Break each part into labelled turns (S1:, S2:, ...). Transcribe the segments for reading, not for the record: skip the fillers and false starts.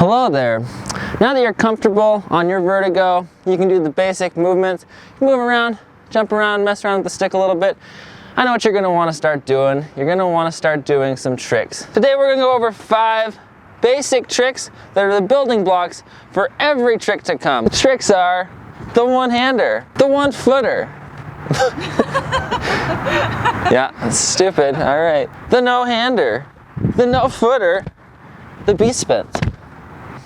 S1: Hello there. Now that you're comfortable on your Vurtego, you can do the basic movements. Move around, jump around, mess around with the stick a little bit. I know what you're going to want to start doing. You're going to want to start doing some tricks. Today we're going to go over 5 basic tricks that are the building blocks for every trick to come. The tricks are the one-hander, the one-footer. Yeah, that's stupid. All right. The no-hander, the no-footer, the B-spins.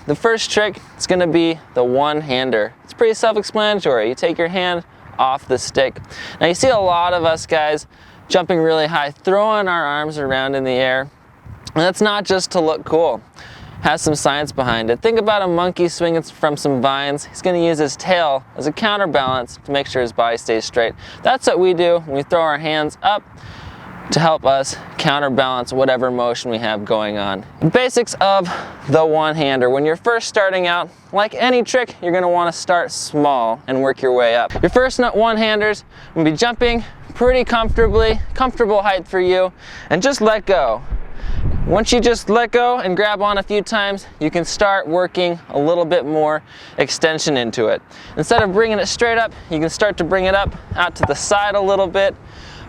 S1: The first trick is going to be the one-hander. It's pretty self-explanatory. You take your hand off the stick. Now you see a lot of us guys jumping really high, throwing our arms around in the air. And that's not just to look cool. It has some science behind it. Think about a monkey swinging from some vines. He's going to use his tail as a counterbalance to make sure his body stays straight. That's what we do when we throw our hands up to help us counterbalance whatever motion we have going on. The basics of the one-hander. When you're first starting out, like any trick, you're going to want to start small and work your way up. Your first one-handers will be jumping pretty comfortably, comfortable height for you, and just let go. Once you just let go and grab on a few times, you can start working a little bit more extension into it. Instead of bringing it straight up, you can start to bring it up out to the side a little bit.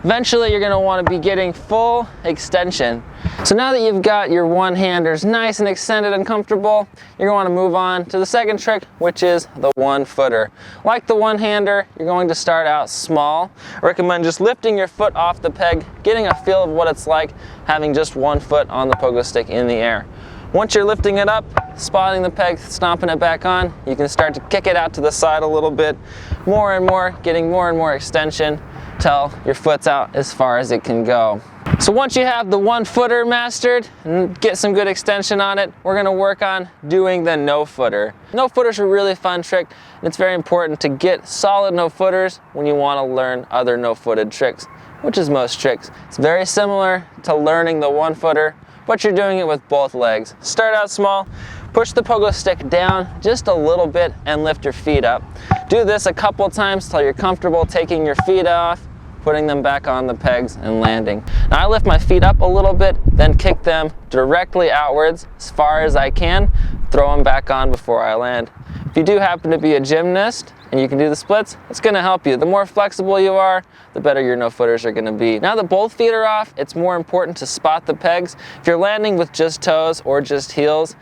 S1: Eventually, you're going to want to be getting full extension. So now that you've got your one-handers nice and extended and comfortable, you're going to want to move on to the second trick, which is the one-footer. Like the one-hander, you're going to start out small. I recommend just lifting your foot off the peg, getting a feel of what it's like having just one foot on the pogo stick in the air. Once you're lifting it up, spotting the peg, stomping it back on, you can start to kick it out to the side a little bit, more and more, getting more and more extension till your foot's out as far as it can go. So once you have the one-footer mastered and get some good extension on it, we're going to work on doing the no-footer. No-footer's a really fun trick, and it's very important to get solid no-footers when you want to learn other no-footed tricks, which is most tricks. It's very similar to learning the one-footer, but you're doing it with both legs. Start out small, push the pogo stick down just a little bit and lift your feet up. Do this a couple times till you're comfortable taking your feet off, putting them back on the pegs and landing. Now I lift my feet up a little bit, then kick them directly outwards as far as I can, throw them back on before I land. If you do happen to be a gymnast and you can do the splits, it's going to help you. The more flexible you are, the better your no-footers are going to be. Now that both feet are off, it's more important to spot the pegs. If you're landing with just toes or just heels,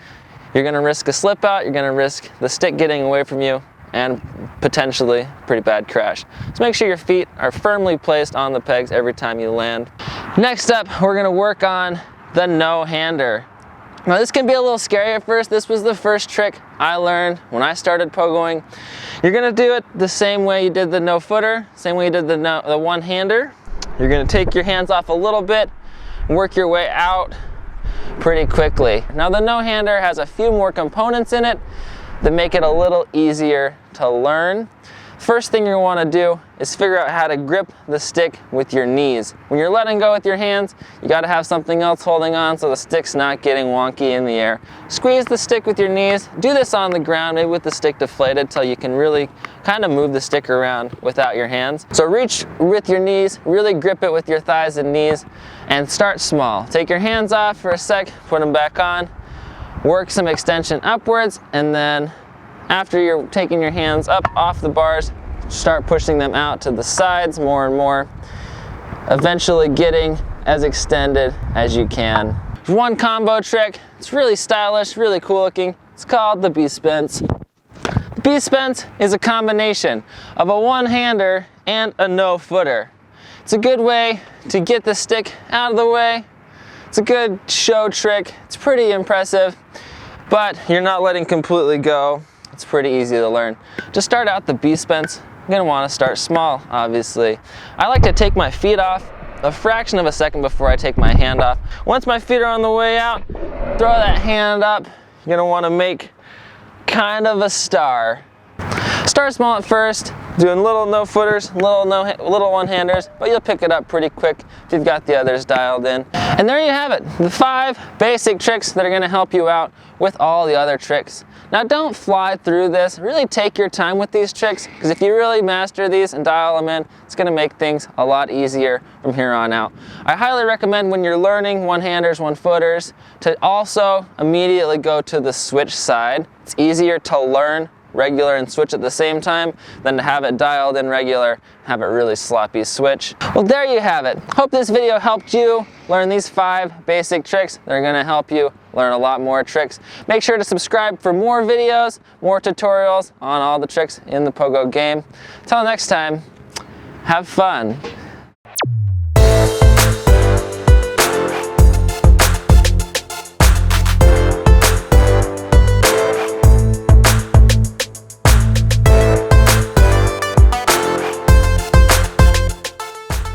S1: you're going to risk a slip out, you're going to risk the stick getting away from you, and potentially pretty bad crash. So make sure your feet are firmly placed on the pegs every time you land. Next up, we're going to work on the no-hander. Now this can be a little scary at first. This was the first trick I learned when I started pogoing. You're going to do it the same way you did the no-footer, same way you did the one-hander. You're going to take your hands off a little bit and work your way out pretty quickly. Now the no-hander has a few more components in it that make it a little easier to learn. First thing you want to do is figure out how to grip the stick with your knees. When you're letting go with your hands, you got to have something else holding on so the stick's not getting wonky in the air. Squeeze the stick with your knees. Do this on the ground, maybe with the stick deflated, till you can really kind of move the stick around without your hands. So reach with your knees, really grip it with your thighs and knees, and start small. Take your hands off for a sec, put them back on. Work some extension upwards, and then after you're taking your hands up off the bars, start pushing them out to the sides more and more, eventually getting as extended as you can. One combo trick, it's really stylish, really cool looking. It's called the B-spins. The B-spins is a combination of a one-hander and a no-footer. It's a good way to get the stick out of the way. It's a good show trick. It's pretty impressive, but you're not letting completely go. It's pretty easy to learn. To start out the B-spins, you're going to want to start small, obviously. I like to take my feet off a fraction of a second before I take my hand off. Once my feet are on the way out, throw that hand up. You're going to want to make kind of a star. Start small at first, doing little no footers, little one-handers, but you'll pick it up pretty quick if you've got the others dialed in. And there you have it, the 5 basic tricks that are gonna help you out with all the other tricks. Now don't fly through this, really take your time with these tricks, because if you really master these and dial them in, it's gonna make things a lot easier from here on out. I highly recommend when you're learning one-handers, one-footers, to also immediately go to the switch side. It's easier to learn regular and switch at the same time than to have it dialed in regular, have a really sloppy switch. Well, there you have it. Hope this video helped you learn these 5 basic tricks that are gonna help you learn a lot more tricks. Make sure to subscribe for more videos, more tutorials on all the tricks in the Pogo game. Till next time, have fun.